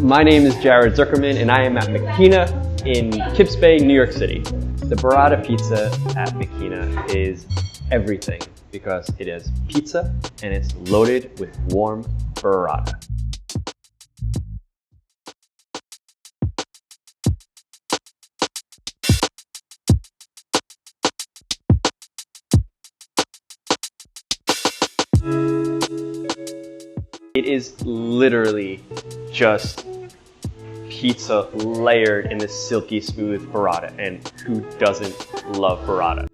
My name is Jared Zuckerman and I am at Macchina in Kips Bay, New York City. The Burrata Pizza at Macchina is everything because it is pizza and it's loaded with warm burrata. It is literally just pizza layered in this silky smooth burrata, and who doesn't love burrata?